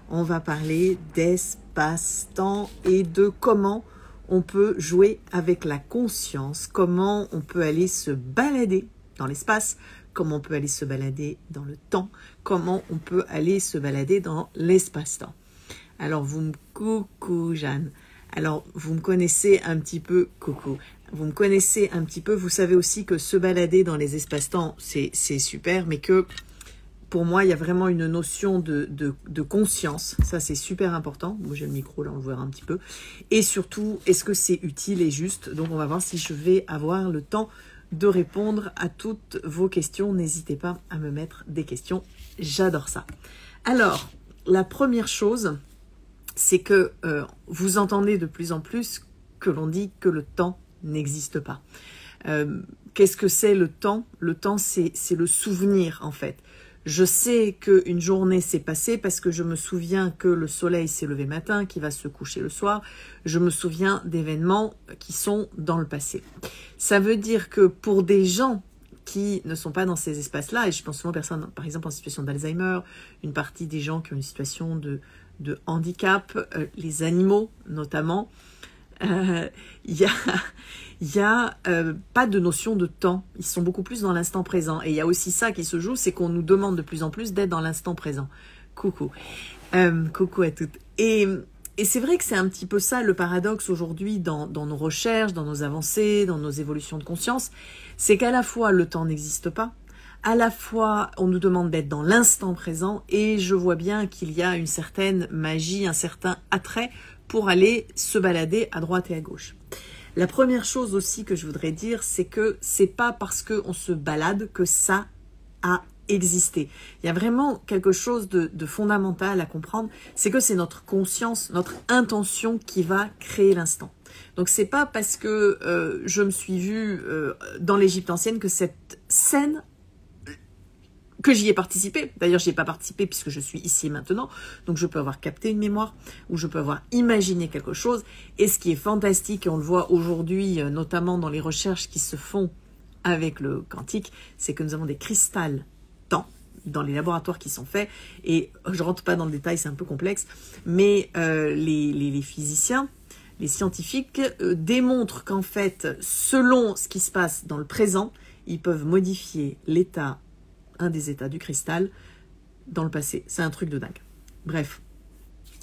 On va parler d'espace-temps et de comment on peut jouer avec la conscience, comment on peut aller se balader dans l'espace, comment on peut aller se balader dans le temps, comment on peut aller se balader dans l'espace-temps. Alors, coucou Jeanne. Alors, vous me connaissez un petit peu, coucou. Vous me connaissez un petit peu, vous savez aussi que se balader dans les espaces-temps, c'est super, mais que pour moi, il y a vraiment une notion de conscience. Ça, c'est super important. Moi, j'ai le micro, là, on le verra un petit peu. Et surtout, est-ce que c'est utile et juste? Donc, on va voir si je vais avoir le temps de répondre à toutes vos questions. N'hésitez pas à me mettre des questions. J'adore ça. Alors, la première chose, c'est que vous entendez de plus en plus que l'on dit que le temps n'existe pas. Qu'est-ce que c'est le temps? Le temps, c'est le souvenir, en fait. Je sais qu'une journée s'est passée parce que je me souviens que le soleil s'est levé matin, qu'il va se coucher le soir. Je me souviens d'événements qui sont dans le passé. Ça veut dire que pour des gens qui ne sont pas dans ces espaces-là, et je pense souvent aux personnes, par exemple, en situation d'Alzheimer, une partie des gens qui ont une situation de handicap, les animaux notamment, il y a pas de notion de temps. Ils sont beaucoup plus dans l'instant présent. Et il y a aussi ça qui se joue, c'est qu'on nous demande de plus en plus d'être dans l'instant présent. Coucou. Coucou à toutes. Et c'est vrai que c'est un petit peu ça le paradoxe aujourd'hui dans nos recherches, dans nos avancées, dans nos évolutions de conscience. C'est qu'à la fois le temps n'existe pas, à la fois on nous demande d'être dans l'instant présent, et je vois bien qu'il y a une certaine magie, un certain attrait pour aller se balader à droite et à gauche. La première chose aussi que je voudrais dire, c'est que c'est pas parce qu'on se balade que ça a existé. Il y a vraiment quelque chose de fondamental à comprendre, c'est que c'est notre conscience, notre intention qui va créer l'instant. Donc c'est pas parce que je me suis vue dans l'Égypte ancienne que cette scène, que j'y ai participé. D'ailleurs, je n'y ai pas participé puisque je suis ici et maintenant. Donc, je peux avoir capté une mémoire ou je peux avoir imaginé quelque chose. Et ce qui est fantastique, et on le voit aujourd'hui, notamment dans les recherches qui se font avec le quantique, c'est que nous avons des cristals temps dans les laboratoires qui sont faits. Et je ne rentre pas dans le détail, c'est un peu complexe. Mais les physiciens, les scientifiques démontrent qu'en fait, selon ce qui se passe dans le présent, ils peuvent modifier l'état, un des états du cristal dans le passé. C'est un truc de dingue. Bref.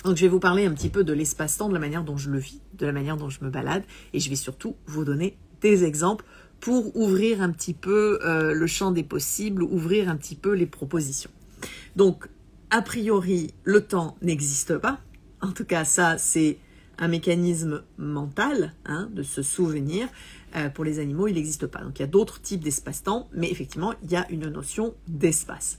Donc, je vais vous parler un petit peu de l'espace-temps, de la manière dont je le vis, de la manière dont je me balade, et je vais surtout vous donner des exemples pour ouvrir un petit peu le champ des possibles, ouvrir un petit peu les propositions. Donc, a priori, le temps n'existe pas. En tout cas, ça, c'est un mécanisme mental, hein, de se souvenir. Pour les animaux, il n'existe pas. Donc, il y a d'autres types d'espace-temps, mais effectivement, il y a une notion d'espace.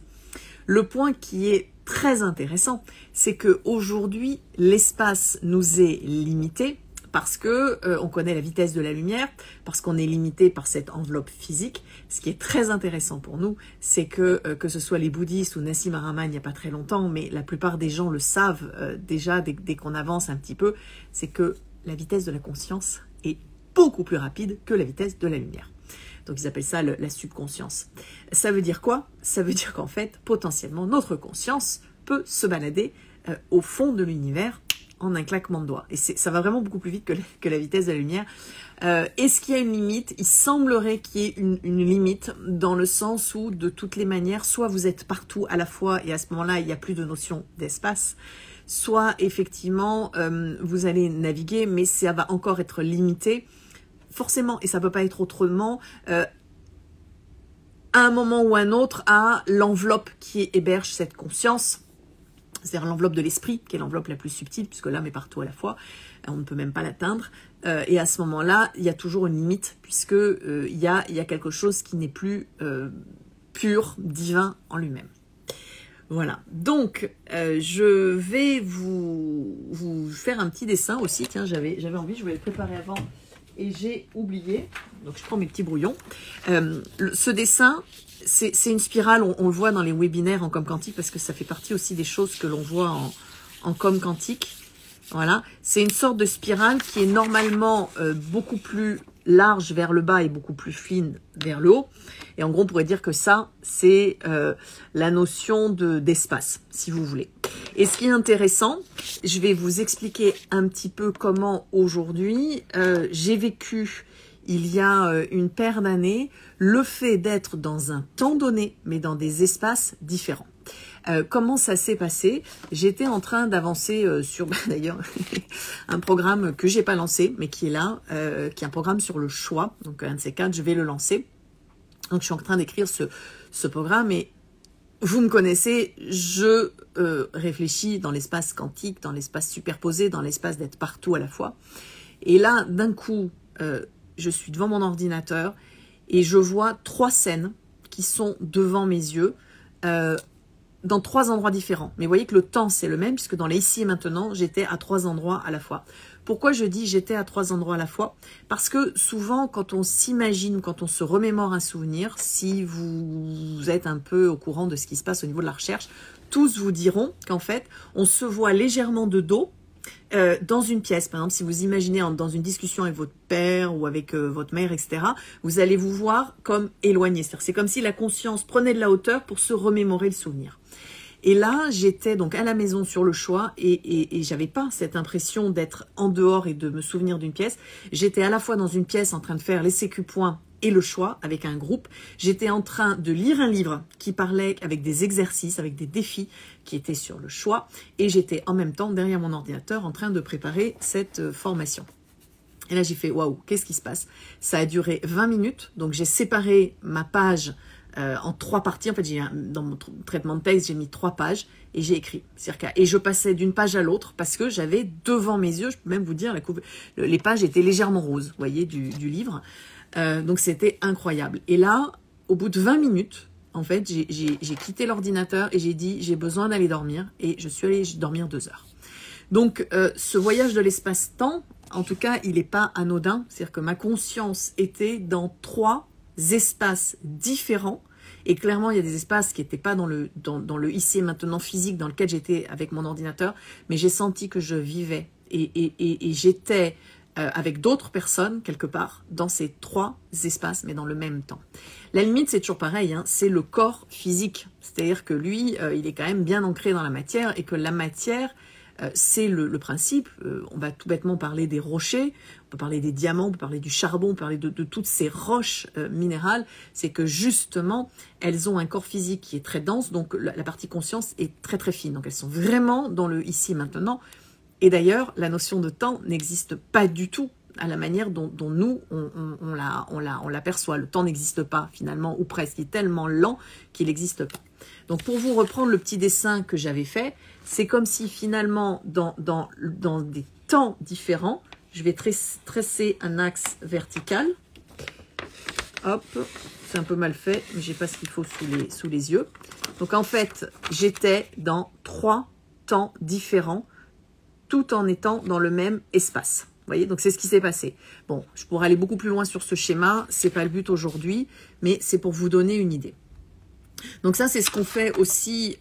Le point qui est très intéressant, c'est qu'aujourd'hui, l'espace nous est limité parce que on connaît la vitesse de la lumière, parce qu'on est limité par cette enveloppe physique. Ce qui est très intéressant pour nous, c'est que ce soit les bouddhistes ou Nassim Haramein il n'y a pas très longtemps, mais la plupart des gens le savent déjà dès qu'on avance un petit peu, c'est que la vitesse de la conscience est beaucoup plus rapide que la vitesse de la lumière. Donc, ils appellent ça la subconscience. Ça veut dire quoi? Ça veut dire qu'en fait, potentiellement, notre conscience peut se balader au fond de l'univers en un claquement de doigts. Et ça va vraiment beaucoup plus vite que la vitesse de la lumière. Est-ce qu'il y a une limite? Il semblerait qu'il y ait une limite dans le sens où, de toutes les manières, soit vous êtes partout à la fois et à ce moment-là, il n'y a plus de notion d'espace, soit effectivement, vous allez naviguer, mais ça va encore être limité. Forcément, et ça ne peut pas être autrement, à un moment ou un autre, à l'enveloppe qui héberge cette conscience, c'est-à-dire l'enveloppe de l'esprit, qui est l'enveloppe la plus subtile, puisque l'âme est partout à la fois, on ne peut même pas l'atteindre, et à ce moment-là, il y a toujours une limite, puisque il y a quelque chose qui n'est plus pur, divin en lui-même. Voilà, donc je vais vous faire un petit dessin aussi, tiens, j'avais envie, je voulais le préparer avant, et j'ai oublié, donc je prends mes petits brouillons. Ce dessin, c'est une spirale, on le voit dans les webinaires en com quantique, parce que ça fait partie aussi des choses que l'on voit en com quantique. Voilà, c'est une sorte de spirale qui est normalement beaucoup plus large vers le bas et beaucoup plus fine vers le haut. Et en gros, on pourrait dire que ça, c'est la notion d'espace, si vous voulez. Et ce qui est intéressant, je vais vous expliquer un petit peu comment aujourd'hui j'ai vécu, il y a une paire d'années, le fait d'être dans un temps donné, mais dans des espaces différents. Comment ça s'est passé? J'étais en train d'avancer sur, d'ailleurs, un programme que j'ai pas lancé, mais qui est là, qui est un programme sur le choix. Donc, un de ces quatre, je vais le lancer. Donc, je suis en train d'écrire ce programme et vous me connaissez, je réfléchis dans l'espace quantique, dans l'espace superposé, dans l'espace d'être partout à la fois. Et là, d'un coup, je suis devant mon ordinateur et je vois 3 scènes qui sont devant mes yeux, dans 3 endroits différents. Mais vous voyez que le temps, c'est le même, puisque dans les ici et maintenant, j'étais à 3 endroits à la fois. Pourquoi je dis j'étais à 3 endroits à la fois? Parce que souvent, quand on s'imagine, quand on se remémore un souvenir, si vous êtes un peu au courant de ce qui se passe au niveau de la recherche, tous vous diront qu'en fait, on se voit légèrement de dos, dans une pièce. Par exemple, si vous imaginez dans une discussion avec votre père ou avec votre mère, etc., vous allez vous voir comme éloigné. C'est comme si la conscience prenait de la hauteur pour se remémorer le souvenir. Et là, j'étais donc à la maison sur le choix et j'avais pas cette impression d'être en dehors et de me souvenir d'une pièce. J'étais à la fois dans une pièce en train de faire les sécu points et le choix avec un groupe. J'étais en train de lire un livre qui parlait avec des exercices, avec des défis qui étaient sur le choix. Et j'étais en même temps derrière mon ordinateur en train de préparer cette formation. Et là, j'ai fait « Waouh, qu'est-ce qui se passe ?» Ça a duré 20 minutes. Donc, j'ai séparé ma page en 3 parties. En fait, dans mon traitement de texte, j'ai mis 3 pages et j'ai écrit. Et je passais d'une page à l'autre parce que j'avais devant mes yeux, je peux même vous dire, les pages étaient légèrement roses, vous voyez, du livre. Donc, c'était incroyable. Et là, au bout de 20 minutes, en fait, j'ai quitté l'ordinateur et j'ai dit, j'ai besoin d'aller dormir. Et je suis allée dormir 2 heures. Donc, ce voyage de l'espace-temps, en tout cas, il n'est pas anodin. C'est-à-dire que ma conscience était dans 3 espaces différents. Et clairement, il y a des espaces qui n'étaient pas dans le ici et maintenant physique dans lequel j'étais avec mon ordinateur. Mais j'ai senti que je vivais. Et j'étais avec d'autres personnes, quelque part, dans ces 3 espaces, mais dans le même temps. La limite, c'est toujours pareil, hein, c'est le corps physique. C'est-à-dire que lui, il est quand même bien ancré dans la matière et que la matière, c'est le principe. On va tout bêtement parler des rochers, on peut parler des diamants, on peut parler du charbon, on peut parler de toutes ces roches minérales. C'est que justement, elles ont un corps physique qui est très dense, donc la partie conscience est très très fine. Donc elles sont vraiment dans le ici et maintenant. Et d'ailleurs, la notion de temps n'existe pas du tout à la manière dont nous, on l'aperçoit. Le temps n'existe pas finalement, ou presque. Il est tellement lent qu'il n'existe pas. Donc pour vous reprendre le petit dessin que j'avais fait, c'est comme si finalement, dans des temps différents, je vais tracer un axe vertical. Hop, c'est un peu mal fait, mais j'ai pas ce qu'il faut sous les yeux. Donc en fait, j'étais dans 3 temps différents, tout en étant dans le même espace. Vous voyez, donc c'est ce qui s'est passé. Bon, je pourrais aller beaucoup plus loin sur ce schéma, c'est pas le but aujourd'hui, mais c'est pour vous donner une idée. Donc ça, c'est ce qu'on fait aussi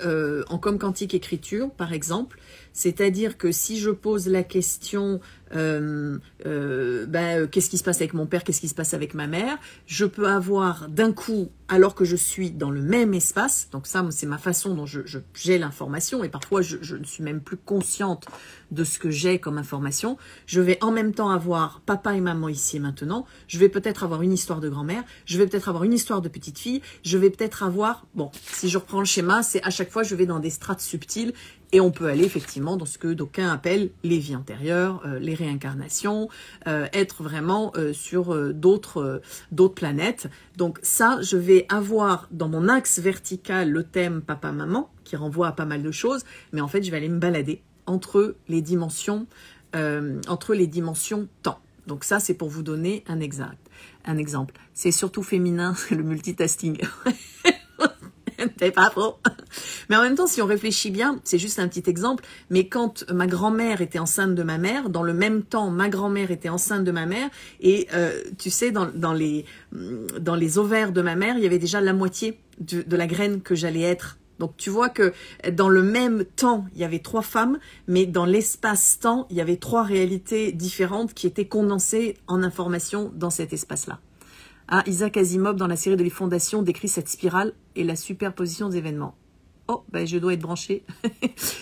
en com quantique écriture, par exemple. C'est-à-dire que si je pose la question qu'est-ce qui se passe avec mon père, qu'est-ce qui se passe avec ma mère, je peux avoir d'un coup, alors que je suis dans le même espace, donc ça c'est ma façon dont j'ai l'information, et parfois je ne suis même plus consciente de ce que j'ai comme information, je vais en même temps avoir papa et maman ici et maintenant, je vais peut-être avoir une histoire de grand-mère, je vais peut-être avoir une histoire de petite fille, je vais peut-être avoir, bon, si je reprends le schéma, c'est à chaque fois je vais dans des strates subtiles. Et on peut aller effectivement dans ce que d'aucuns appellent les vies antérieures, les réincarnations, être vraiment sur d'autres planètes. Donc ça, je vais avoir dans mon axe vertical le thème papa-maman, qui renvoie à pas mal de choses, mais en fait, je vais aller me balader entre les dimensions temps. Donc ça, c'est pour vous donner un exemple. C'est surtout féminin, le multitasking. C'est pas trop. Mais en même temps, si on réfléchit bien, c'est juste un petit exemple, mais quand ma grand-mère était enceinte de ma mère, dans le même temps, ma grand-mère était enceinte de ma mère, et tu sais, dans les ovaires de ma mère, il y avait déjà la moitié de la graine que j'allais être Donc tu vois que dans le même temps, il y avait 3 femmes, mais dans l'espace-temps, il y avait 3 réalités différentes qui étaient condensées en informations dans cet espace-là. Ah, Isaac Asimov, dans la série de Les Fondations, décrit cette spirale et la superposition des événements. Oh, ben je dois être branchée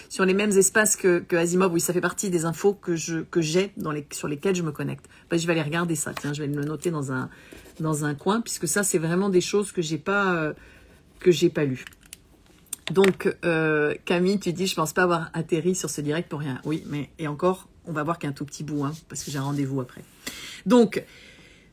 sur les mêmes espaces que Asimov. Oui, ça fait partie des infos que j'ai sur lesquelles je me connecte. Ben, je vais aller regarder ça. Tiens, je vais me le noter dans un coin, puisque ça, c'est vraiment des choses que j'ai pas lues. Donc, Camille, tu dis, je pense pas avoir atterri sur ce direct pour rien. Oui, mais et encore, on va voir qu'un tout petit bout, hein, parce que j'ai un rendez-vous après. Donc,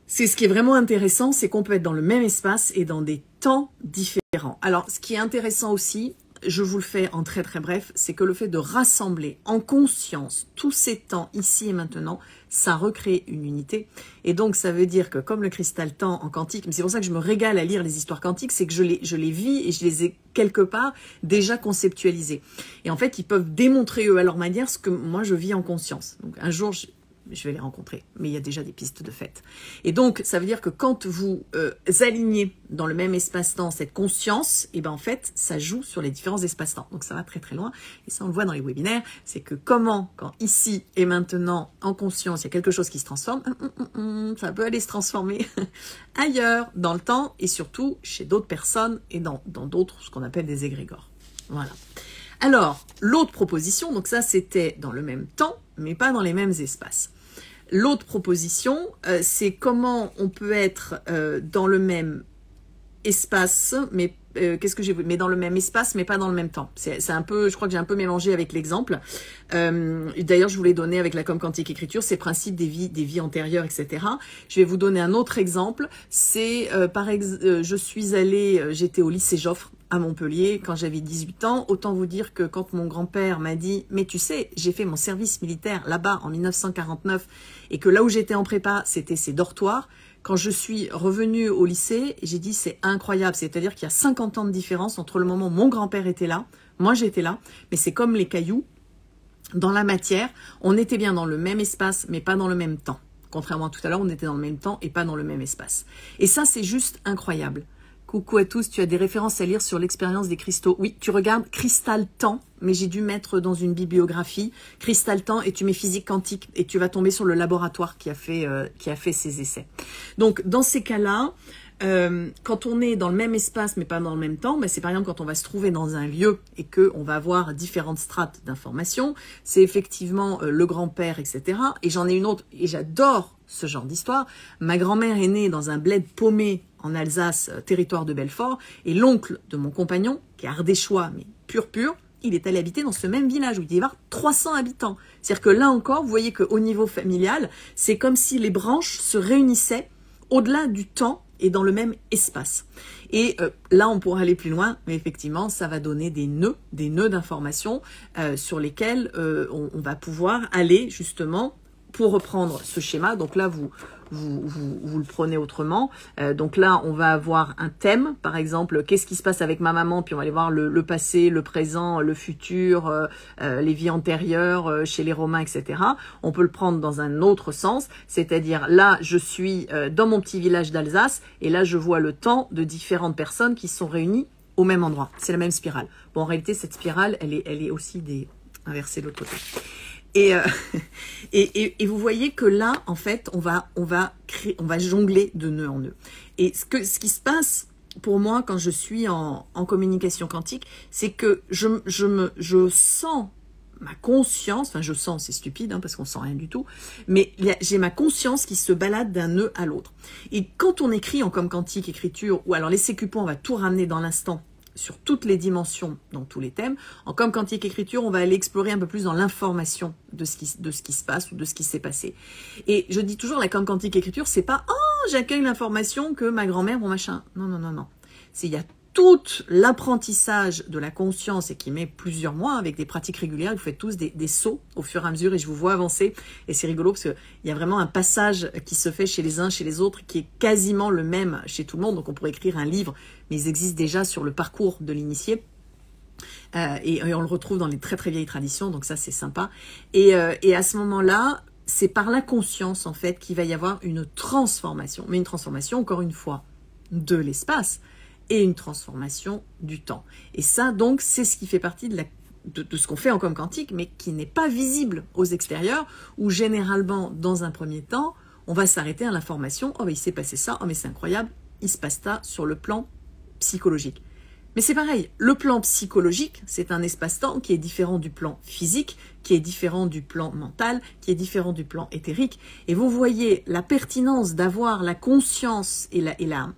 c'est ce qui est vraiment intéressant, c'est qu'on peut être dans le même espace et dans des temps différents. Alors, ce qui est intéressant aussi, je vous le fais en très très bref, c'est que le fait de rassembler en conscience tous ces temps ici et maintenant, ça recrée une unité. Et donc, ça veut dire que comme le cristal temps en quantique, mais c'est pour ça que je me régale à lire les histoires quantiques, c'est que je les vis et je les ai quelque part déjà conceptualisées. Et en fait, ils peuvent démontrer eux à leur manière ce que moi je vis en conscience. Donc, un jour, je vais les rencontrer, mais il y a déjà des pistes de fait. Et donc, ça veut dire que quand vous alignez dans le même espace-temps cette conscience, et ben en fait, ça joue sur les différents espaces-temps. Donc, ça va très très loin. Et ça, on le voit dans les webinaires, c'est que comment, quand ici et maintenant, en conscience, il y a quelque chose qui se transforme, ça peut aller se transformer ailleurs, dans le temps, et surtout chez d'autres personnes et dans d'autres, ce qu'on appelle des égrégores. Voilà. Alors, l'autre proposition, donc ça c'était dans le même temps, mais pas dans les mêmes espaces. L'autre proposition, c'est comment on peut être dans le même espace, mais mais dans le même espace, mais pas dans le même temps. C'est un peu, je crois que j'ai un peu mélangé avec l'exemple. D'ailleurs, je vous l'ai donné avec la com quantique écriture, ces principes des vies antérieures, etc. Je vais vous donner un autre exemple. C'est, j'étais au lycée Joffre à Montpellier quand j'avais 18 ans. Autant vous dire que quand mon grand-père m'a dit « Mais tu sais, j'ai fait mon service militaire là-bas en 1949 et que là où j'étais en prépa, c'était ces dortoirs », quand je suis revenue au lycée, j'ai dit c'est incroyable, c'est-à-dire qu'il y a 50 ans de différence entre le moment où mon grand-père était là, moi j'étais là, mais c'est comme les cailloux, dans la matière, on était bien dans le même espace, mais pas dans le même temps. Contrairement à tout à l'heure, on était dans le même temps et pas dans le même espace. Et ça, c'est juste incroyable. Coucou à tous, tu as des références à lire sur l'expérience des cristaux. Oui, tu regardes Cristal Temps, mais j'ai dû mettre dans une bibliographie Cristal Temps et tu mets physique quantique et tu vas tomber sur le laboratoire qui a fait ces essais. Donc, dans ces cas-là, quand on est dans le même espace mais pas dans le même temps, c'est par exemple quand on va se trouver dans un lieu et qu'on va avoir différentes strates d'informations, c'est effectivement le grand-père, etc. Et j'en ai une autre, et j'adore ce genre d'histoire. Ma grand-mère est née dans un bled paumé en Alsace, territoire de Belfort, et l'oncle de mon compagnon, qui est ardéchois, mais pur, il est allé habiter dans ce même village où il y avait 300 habitants. C'est-à-dire que là encore, vous voyez qu'au niveau familial, c'est comme si les branches se réunissaient au-delà du temps et dans le même espace. Et là, on pourra aller plus loin, mais effectivement, ça va donner des nœuds d'informations sur lesquels on va pouvoir aller justement pour reprendre ce schéma. Donc là, vous le prenez autrement. Donc là, on va avoir un thème, par exemple, qu'est-ce qui se passe avec ma maman, puis on va aller voir le passé, le présent, le futur, les vies antérieures chez les Romains, etc. On peut le prendre dans un autre sens, c'est-à-dire là, je suis dans mon petit village d'Alsace, et là, je vois le temps de différentes personnes qui sont réunies au même endroit. C'est la même spirale. Bon, en réalité, cette spirale, elle est aussi inversée de l'autre côté. Et vous voyez que là, en fait, on va jongler de nœud en nœud. Et ce qui se passe pour moi quand je suis en communication quantique, c'est que je sens ma conscience, enfin je sens, c'est stupide parce qu'on sent rien du tout, mais j'ai ma conscience qui se balade d'un nœud à l'autre. Et quand on écrit en com quantique écriture, ou alors les sécupons, on va tout ramener dans l'instant, sur toutes les dimensions, dans tous les thèmes. En com quantique écriture, on va aller explorer un peu plus dans l'information de ce qui se passe ou de ce qui s'est passé. Et je dis toujours, la com quantique écriture, c'est pas « Oh, j'accueille l'information que ma grand-mère, mon machin ». Non. Il y a tout l'apprentissage de la conscience et qui met plusieurs mois avec des pratiques régulières. Vous faites tous des sauts au fur et à mesure et je vous vois avancer. Et c'est rigolo parce qu'il y a vraiment un passage qui se fait chez les uns, chez les autres, qui est quasiment le même chez tout le monde. Donc on pourrait écrire un livre, mais ils existent déjà sur le parcours de l'initié. Et on le retrouve dans les très très vieilles traditions, donc ça c'est sympa. Et à ce moment-là, c'est par la conscience en fait qu'il va y avoir une transformation. Mais une transformation, encore une fois, de l'espace, et une transformation du temps. Et ça, donc, c'est ce qui fait partie de ce qu'on fait en com quantique, mais qui n'est pas visible aux extérieurs, où généralement, dans un premier temps, on va s'arrêter à l'information, oh, mais il s'est passé ça, oh, mais c'est incroyable, il se passe ça sur le plan psychologique. Mais c'est pareil, le plan psychologique, c'est un espace-temps qui est différent du plan physique, qui est différent du plan mental, qui est différent du plan éthérique. Et vous voyez la pertinence d'avoir la conscience et la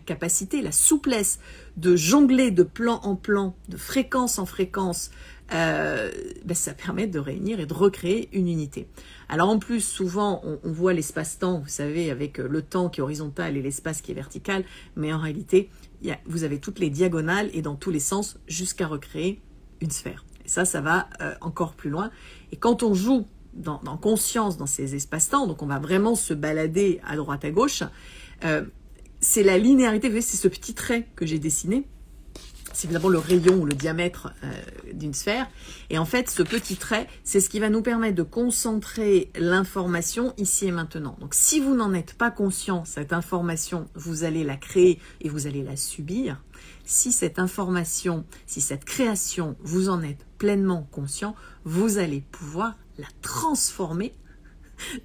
capacité, la souplesse de jongler de plan en plan, de fréquence en fréquence, ça permet de réunir et de recréer une unité. Alors en plus, souvent, on voit l'espace-temps, vous savez, avec le temps qui est horizontal et l'espace qui est vertical, mais en réalité, vous avez toutes les diagonales et dans tous les sens jusqu'à recréer une sphère. Et ça va encore plus loin. Et quand on joue dans conscience dans ces espaces-temps, donc on va vraiment se balader à droite à gauche, c'est la linéarité, vous voyez, c'est ce petit trait que j'ai dessiné. C'est évidemment le rayon ou le diamètre d'une sphère. Et en fait, ce petit trait, c'est ce qui va nous permettre de concentrer l'information ici et maintenant. Donc, si vous n'en êtes pas conscient, cette information, vous allez la créer et vous allez la subir. Si cette information, si cette création, vous en êtes pleinement conscient, vous allez pouvoir la transformer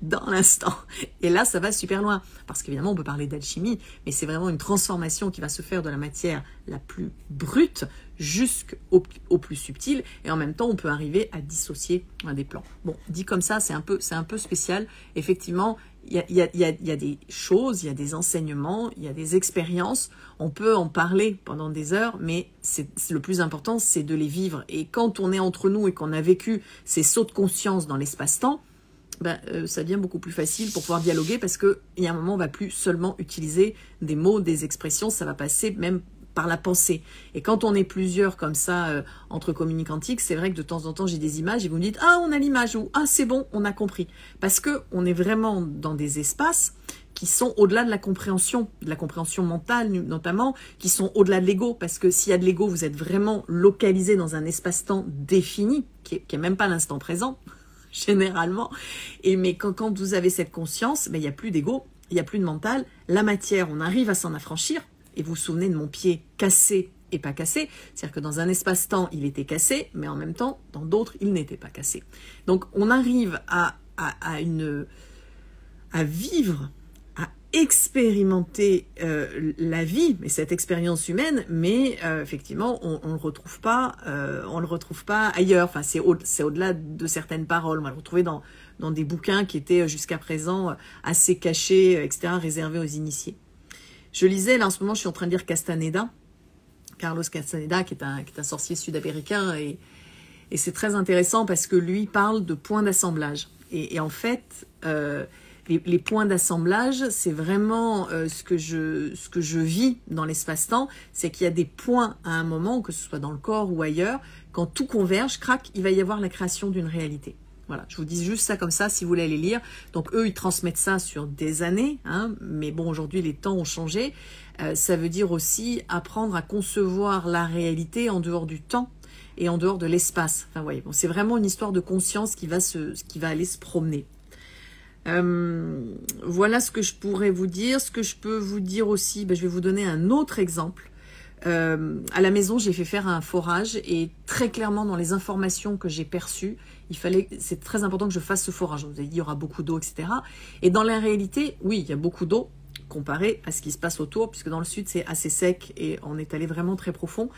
dans l'instant. Et là, ça va super loin. Parce qu'évidemment, on peut parler d'alchimie, mais c'est vraiment une transformation qui va se faire de la matière la plus brute jusqu'au plus subtil. Et en même temps, on peut arriver à dissocier des plans. Bon, dit comme ça, c'est un peu spécial. Effectivement, il y a des choses, il y a des enseignements, il y a des expériences. On peut en parler pendant des heures, mais le plus important, c'est de les vivre. Et quand on est entre nous et qu'on a vécu ces sauts de conscience dans l'espace-temps, ça devient beaucoup plus facile pour pouvoir dialoguer parce qu'il y a un moment, on ne va plus seulement utiliser des mots, des expressions, ça va passer même par la pensée. Et quand on est plusieurs comme ça, entre communicantiques, c'est vrai que de temps en temps, j'ai des images et vous me dites « Ah, on a l'image » ou « Ah, c'est bon, on a compris ». Parce qu'on est vraiment dans des espaces qui sont au-delà de la compréhension mentale notamment, qui sont au-delà de l'ego. Parce que s'il y a de l'ego, vous êtes vraiment localisé dans un espace-temps défini, qui est même pas l'instant présent, généralement. Mais quand vous avez cette conscience, il n'y a plus d'ego, il n'y a plus de mental. La matière, on arrive à s'en affranchir. Et vous vous souvenez de mon pied cassé et pas cassé. C'est-à-dire que dans un espace-temps, il était cassé, mais en même temps, dans d'autres, il n'était pas cassé. Donc, on arrive à vivre, à expérimenter la vie, et cette expérience humaine, mais effectivement, on ne le retrouve pas ailleurs. Enfin, c'est au-delà de certaines paroles. On va le retrouver dans des bouquins qui étaient jusqu'à présent assez cachés, etc., réservés aux initiés. Je lisais, là en ce moment, je suis en train de lire Castaneda, Carlos Castaneda, qui est un sorcier sud-américain, et c'est très intéressant parce que lui parle de points d'assemblage. Et en fait, les points d'assemblage, c'est vraiment ce que je vis dans l'espace-temps, c'est qu'il y a des points à un moment, que ce soit dans le corps ou ailleurs, quand tout converge, crac, il va y avoir la création d'une réalité. Voilà, je vous dis juste ça comme ça, si vous voulez aller lire. Donc eux, ils transmettent ça sur des années, hein, mais bon, aujourd'hui, les temps ont changé. Ça veut dire aussi apprendre à concevoir la réalité en dehors du temps et en dehors de l'espace. Enfin, voyez, bon, c'est vraiment une histoire de conscience qui va aller se promener. Voilà ce que je pourrais vous dire. Ce que je peux vous dire aussi, je vais vous donner un autre exemple. À la maison, j'ai fait faire un forage et très clairement dans les informations que j'ai perçues, c'est très important que je fasse ce forage. Je vous ai dit, il y aura beaucoup d'eau, etc. Et dans la réalité, oui, il y a beaucoup d'eau comparé à ce qui se passe autour, puisque dans le sud, c'est assez sec et on est allé vraiment très profond.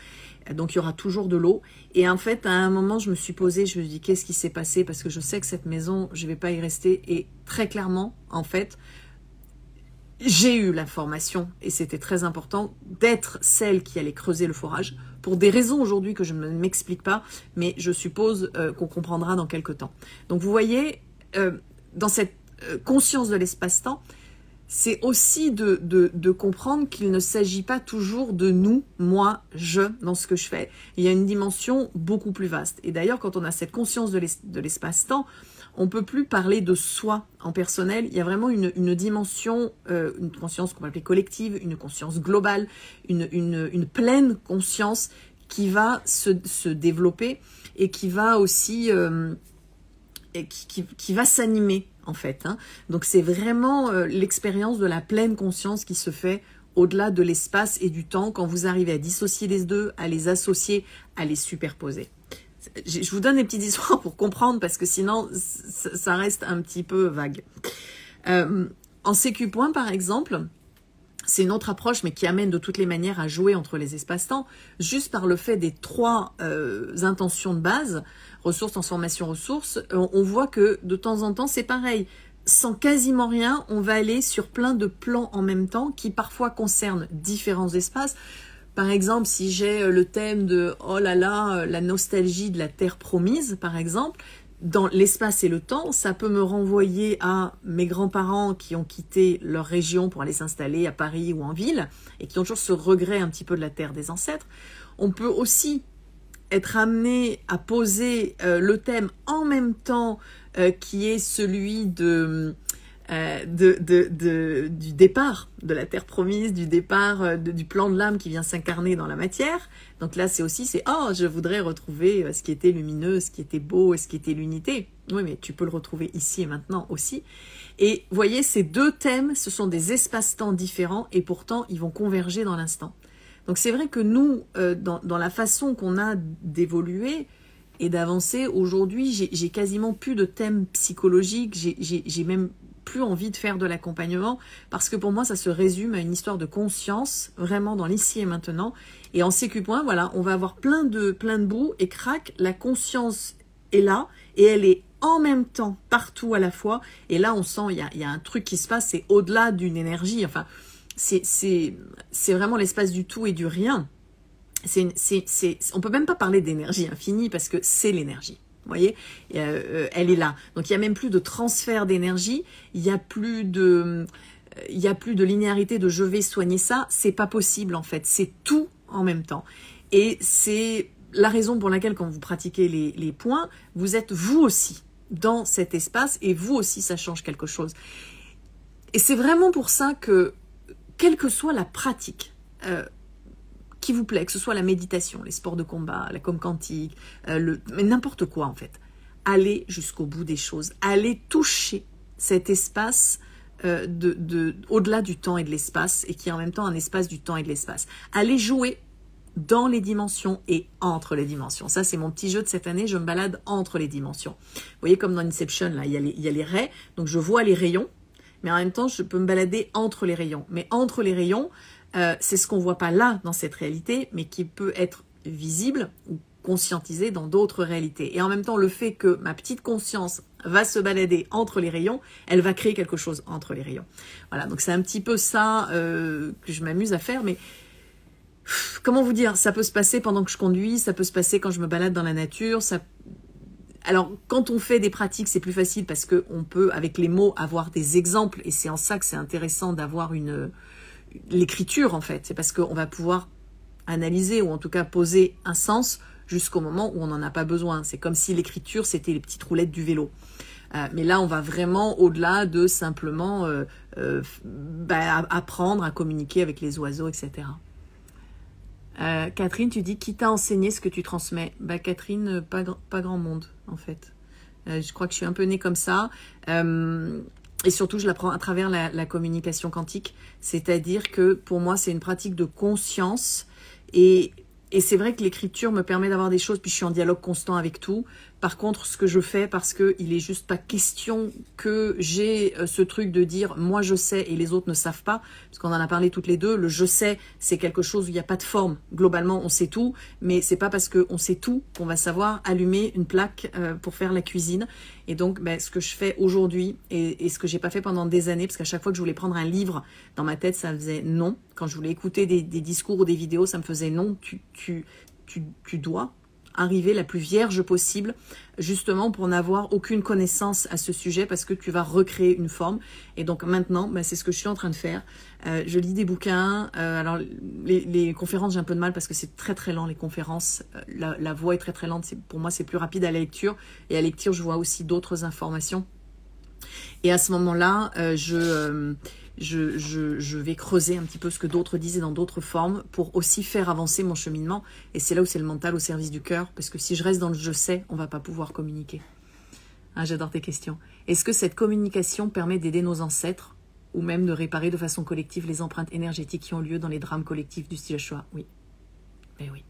Donc, il y aura toujours de l'eau. Et en fait, à un moment, je me suis posée, je me suis dit, qu'est-ce qui s'est passé? Parce que je sais que cette maison, je ne vais pas y rester. Et très clairement, en fait, j'ai eu l'information, et c'était très important, d'être celle qui allait creuser le forage, pour des raisons aujourd'hui que je ne m'explique pas, mais je suppose qu'on comprendra dans quelques temps. Donc vous voyez, dans cette conscience de l'espace-temps, c'est aussi de comprendre qu'il ne s'agit pas toujours de nous, moi, je, dans ce que je fais. Il y a une dimension beaucoup plus vaste. Et d'ailleurs, quand on a cette conscience de l'espace-temps, on ne peut plus parler de soi en personnel. Il y a vraiment une dimension, une conscience qu'on va appeler collective, une conscience globale, une pleine conscience qui va se développer et qui va aussi qui va s'animer en fait. Hein. Donc c'est vraiment l'expérience de la pleine conscience qui se fait au-delà de l'espace et du temps, quand vous arrivez à dissocier les deux, à les associer, à les superposer. Je vous donne des petites histoires pour comprendre, parce que sinon, ça reste un petit peu vague. En sécu point, par exemple, c'est une autre approche, mais qui amène de toutes les manières à jouer entre les espaces-temps, juste par le fait des 3 intentions de base, ressources, transformation, ressources, on voit que de temps en temps, c'est pareil. Sans quasiment rien, on va aller sur plein de plans en même temps, qui parfois concernent différents espaces. Par exemple, si j'ai le thème de, oh là là, la nostalgie de la terre promise, par exemple, dans l'espace et le temps, ça peut me renvoyer à mes grands-parents qui ont quitté leur région pour aller s'installer à Paris ou en ville, et qui ont toujours ce regret un petit peu de la terre des ancêtres. On peut aussi être amené à poser le thème en même temps qui est celui du départ de la terre promise, du départ du plan de l'âme qui vient s'incarner dans la matière. Donc là, c'est oh, je voudrais retrouver ce qui était lumineux, ce qui était beau, ce qui était l'unité. Oui, mais tu peux le retrouver ici et maintenant aussi. Et vous voyez, ces 2 thèmes, ce sont des espaces-temps différents, et pourtant, ils vont converger dans l'instant. Donc c'est vrai que nous, dans la façon qu'on a d'évoluer et d'avancer, aujourd'hui, j'ai quasiment plus de thèmes psychologiques, j'ai même plus envie de faire de l'accompagnement, parce que pour moi, ça se résume à une histoire de conscience, vraiment dans l'ici et maintenant. Et en sécu point, voilà, on va avoir plein de bouts, et crac, la conscience est là, et elle est en même temps partout à la fois. Et là, on sent, il y a un truc qui se passe, c'est au-delà d'une énergie, enfin, c'est vraiment l'espace du tout et du rien. On peut même pas parler d'énergie infinie, parce que c'est l'énergie. Vous voyez, elle est là. Donc il y a même plus de transfert d'énergie, il y a plus de linéarité de je vais soigner ça. C'est pas possible en fait. C'est tout en même temps. Et c'est la raison pour laquelle quand vous pratiquez les points, vous êtes vous aussi dans cet espace, et vous aussi ça change quelque chose. Et c'est vraiment pour ça que, quelle que soit la pratique qui vous plaît, que ce soit la méditation, les sports de combat, la com quantique, mais n'importe quoi en fait, allez jusqu'au bout des choses, allez toucher cet espace au-delà du temps et de l'espace, et qui est en même temps un espace du temps et de l'espace. Allez jouer dans les dimensions et entre les dimensions. Ça, c'est mon petit jeu de cette année, je me balade entre les dimensions. Vous voyez, comme dans Inception, là, il y a les raies, donc je vois les rayons, mais en même temps, je peux me balader entre les rayons. Mais entre les rayons, c'est ce qu'on ne voit pas là, dans cette réalité, mais qui peut être visible ou conscientisé dans d'autres réalités. Et en même temps, le fait que ma petite conscience va se balader entre les rayons, elle va créer quelque chose entre les rayons. Voilà, donc c'est un petit peu ça que je m'amuse à faire, mais comment vous dire, ça peut se passer pendant que je conduis, ça peut se passer quand je me balade dans la nature, Alors, quand on fait des pratiques, c'est plus facile, parce qu'on peut, avec les mots, avoir des exemples, et c'est en ça que c'est intéressant d'avoir l'écriture, en fait. C'est parce qu'on va pouvoir analyser, ou en tout cas poser un sens, jusqu'au moment où on n'en a pas besoin. C'est comme si l'écriture, c'était les petites roulettes du vélo. Mais là, on va vraiment au-delà de simplement apprendre à communiquer avec les oiseaux, etc. Catherine, tu dis, qui t'a enseigné ce que tu transmets? Catherine, pas grand monde, en fait. Je crois que je suis un peu née comme ça. Et surtout, je l'apprends à travers la communication quantique. C'est-à-dire que, pour moi, c'est une pratique de conscience. Et c'est vrai que l'écriture me permet d'avoir des choses, puis je suis en dialogue constant avec tout. Par contre, ce que je fais, parce qu'il n'est juste pas question que j'ai ce truc de dire « moi je sais et les autres ne savent pas », parce qu'on en a parlé toutes les deux, le « je sais », c'est quelque chose où il n'y a pas de forme. Globalement, on sait tout, mais c'est pas parce qu'on sait tout qu'on va savoir allumer une plaque pour faire la cuisine. Et donc, ce que je fais aujourd'hui, et ce que j'ai pas fait pendant des années, parce qu'à chaque fois que je voulais prendre un livre, dans ma tête, ça faisait non. Quand je voulais écouter des discours ou des vidéos, ça me faisait non. Tu dois arriver la plus vierge possible, justement pour n'avoir aucune connaissance à ce sujet, parce que tu vas recréer une forme. Et donc maintenant, c'est ce que je suis en train de faire. Je lis des bouquins. Alors les conférences, j'ai un peu de mal parce que c'est très très lent les conférences. La voix est très très lente. Pour moi, c'est plus rapide à la lecture. Et à la lecture, je vois aussi d'autres informations. Et à ce moment-là, je vais creuser un petit peu ce que d'autres disaient dans d'autres formes pour aussi faire avancer mon cheminement. Et c'est là où c'est le mental au service du cœur, parce que si je reste dans le « je sais », on va pas pouvoir communiquer. J'adore tes questions. Est-ce que cette communication permet d'aider nos ancêtres? ou même de réparer de façon collective les empreintes énergétiques qui ont lieu dans les drames collectifs du style Shoah. Oui, mais oui.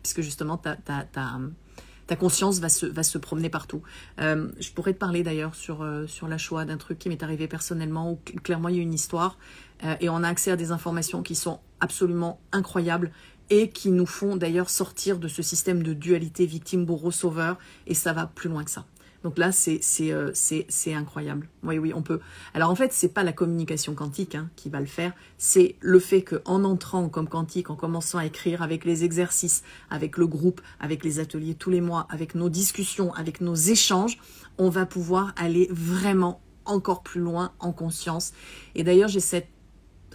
Puisque justement, ta conscience va se promener partout. Je pourrais te parler d'ailleurs sur la Shoah d'un truc qui m'est arrivé personnellement, où clairement il y a une histoire, et on a accès à des informations qui sont absolument incroyables, et qui nous font d'ailleurs sortir de ce système de dualité victime-bourreau-sauveur, et ça va plus loin que ça. Donc là, c'est incroyable. Oui, oui, on peut. Alors en fait, c'est pas la communication quantique qui va le faire, c'est le fait qu'en entrant comme quantique, en commençant à écrire avec les exercices, avec le groupe, avec les ateliers tous les mois, avec nos discussions, avec nos échanges, on va pouvoir aller vraiment encore plus loin en conscience. Et d'ailleurs, j'ai cette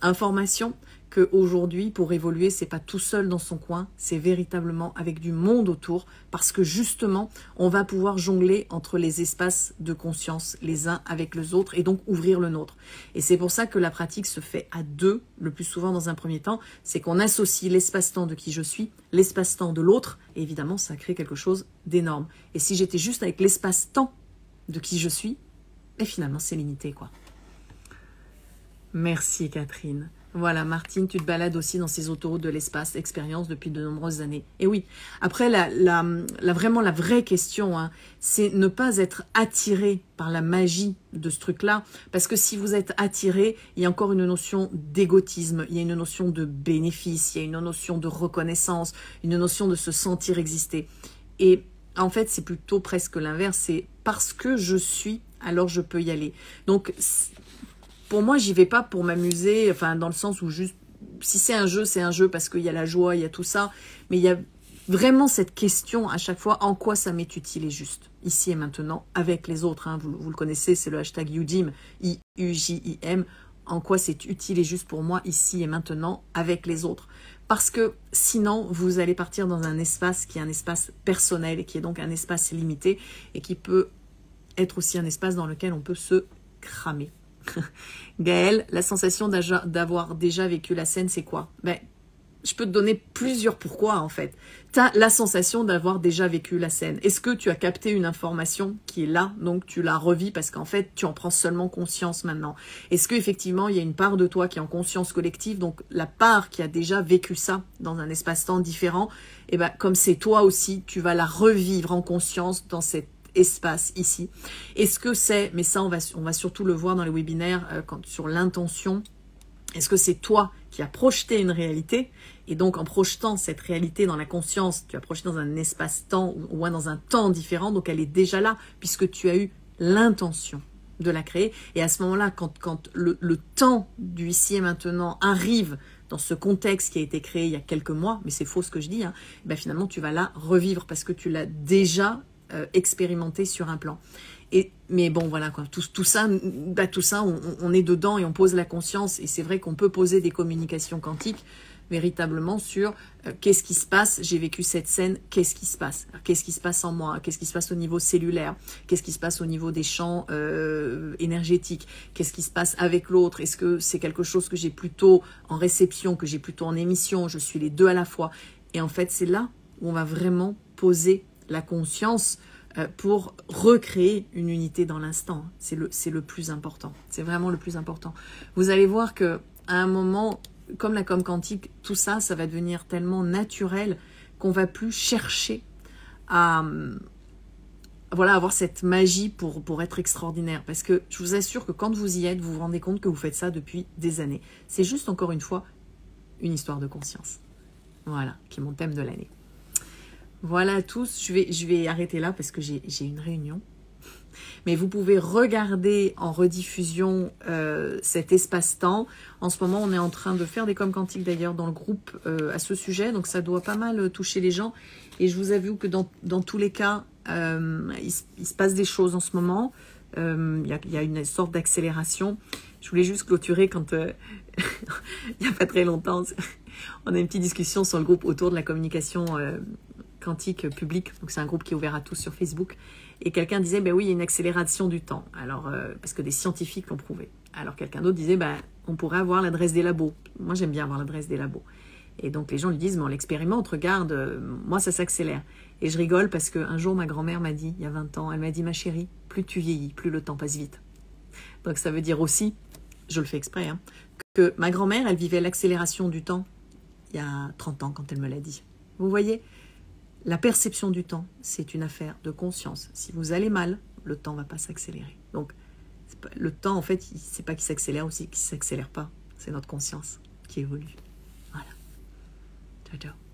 information qu'aujourd'hui, pour évoluer, c'est pas tout seul dans son coin, c'est véritablement avec du monde autour, parce que justement, on va pouvoir jongler entre les espaces de conscience, les uns avec les autres, et donc ouvrir le nôtre. Et c'est pour ça que la pratique se fait à deux, le plus souvent dans un premier temps, c'est qu'on associe l'espace-temps de qui je suis, l'espace-temps de l'autre, et évidemment, ça crée quelque chose d'énorme. Et si j'étais juste avec l'espace-temps de qui je suis, et finalement, c'est limité, quoi. Merci Catherine. Voilà, Martine, tu te balades aussi dans ces autoroutes de l'espace, expérience depuis de nombreuses années. Et oui, après, vraiment la vraie question, c'est ne pas être attiré par la magie de ce truc-là, parce que si vous êtes attiré, il y a encore une notion d'égotisme, il y a une notion de bénéfice, il y a une notion de reconnaissance, une notion de se sentir exister. Et en fait, c'est plutôt presque l'inverse, c'est parce que je suis, alors je peux y aller. Donc, pour moi, j'y vais pas pour m'amuser, enfin dans le sens où juste, si c'est un jeu parce qu'il y a la joie, il y a tout ça, mais il y a vraiment cette question à chaque fois, en quoi ça m'est utile et juste, ici et maintenant, avec les autres, vous le connaissez, c'est le hashtag UJIM, I-U-J-I-M, en quoi c'est utile et juste pour moi, ici et maintenant, avec les autres. Parce que sinon, vous allez partir dans un espace qui est un espace personnel, et qui est donc un espace limité, et qui peut être aussi un espace dans lequel on peut se cramer. Gaëlle, la sensation d'avoir déjà vécu la scène, c'est quoi? Ben, je peux te donner plusieurs pourquoi en fait. Tu as la sensation d'avoir déjà vécu la scène. Est-ce que tu as capté une information qui est là, donc tu la revis parce qu'en fait tu en prends seulement conscience maintenant? Est-ce qu'effectivement il y a une part de toi qui est en conscience collective, donc la part qui a déjà vécu ça dans un espace-temps différent, et ben comme c'est toi aussi, tu vas la revivre en conscience dans cette espace ici. Est-ce que c'est, mais ça on va surtout le voir dans les webinaires sur l'intention, est-ce que c'est toi qui as projeté une réalité, et donc en projetant cette réalité dans la conscience, tu as projeté dans un espace-temps ou dans un temps différent, donc elle est déjà là puisque tu as eu l'intention de la créer, et à ce moment-là quand le temps du ici et maintenant arrive dans ce contexte qui a été créé il y a quelques mois, mais c'est faux ce que je dis, ben finalement tu vas la revivre parce que tu l'as déjà expérimenté sur un plan. Mais bon, voilà quoi, tout ça, on est dedans et on pose la conscience, et c'est vrai qu'on peut poser des communications quantiques véritablement sur qu'est-ce qui se passe, j'ai vécu cette scène, qu'est-ce qui se passe, qu'est-ce qui se passe en moi, qu'est-ce qui se passe au niveau cellulaire, qu'est-ce qui se passe au niveau des champs énergétiques, qu'est-ce qui se passe avec l'autre, est-ce que c'est quelque chose que j'ai plutôt en réception, que j'ai plutôt en émission, je suis les deux à la fois. Et en fait, c'est là où on va vraiment poser la conscience pour recréer une unité dans l'instant. C'est le plus important. C'est vraiment le plus important. Vous allez voir que à un moment, comme la com quantique, tout ça, ça va devenir tellement naturel qu'on va plus chercher à avoir cette magie pour être extraordinaire. Parce que je vous assure que quand vous y êtes, vous vous rendez compte que vous faites ça depuis des années. C'est juste encore une fois une histoire de conscience. Voilà, qui est mon thème de l'année. Voilà à tous, je vais arrêter là parce que j'ai une réunion. Mais vous pouvez regarder en rediffusion cet espace-temps. En ce moment, on est en train de faire des coms quantiques d'ailleurs dans le groupe à ce sujet. Donc ça doit pas mal toucher les gens. Et je vous avoue que dans tous les cas, il se passe des choses en ce moment. Il y a une sorte d'accélération. Je voulais juste clôturer quand il n'y a pas très longtemps. On a une petite discussion sur le groupe autour de la communication quantique publique, donc c'est un groupe qui est ouvert à tous sur Facebook, et quelqu'un disait ben oui, il y a une accélération du temps, alors parce que des scientifiques l'ont prouvé. Alors quelqu'un d'autre disait ben on pourrait avoir l'adresse des labos. Moi j'aime bien avoir l'adresse des labos, et donc les gens lui disent mais on l'expérimente, regarde, moi ça s'accélère. Et je rigole parce qu'un jour ma grand-mère m'a dit, il y a 20 ans, elle m'a dit ma chérie, plus tu vieillis, plus le temps passe vite. Donc ça veut dire aussi je le fais exprès, hein, que ma grand-mère, elle vivait l'accélération du temps il y a 30 ans quand elle me l'a dit. Vous voyez, la perception du temps, c'est une affaire de conscience. Si vous allez mal, le temps ne va pas s'accélérer. Donc, le temps, en fait, c'est pas qu'il s'accélère ou qu'il ne s'accélère pas. C'est notre conscience qui évolue. Voilà. Ciao, ciao.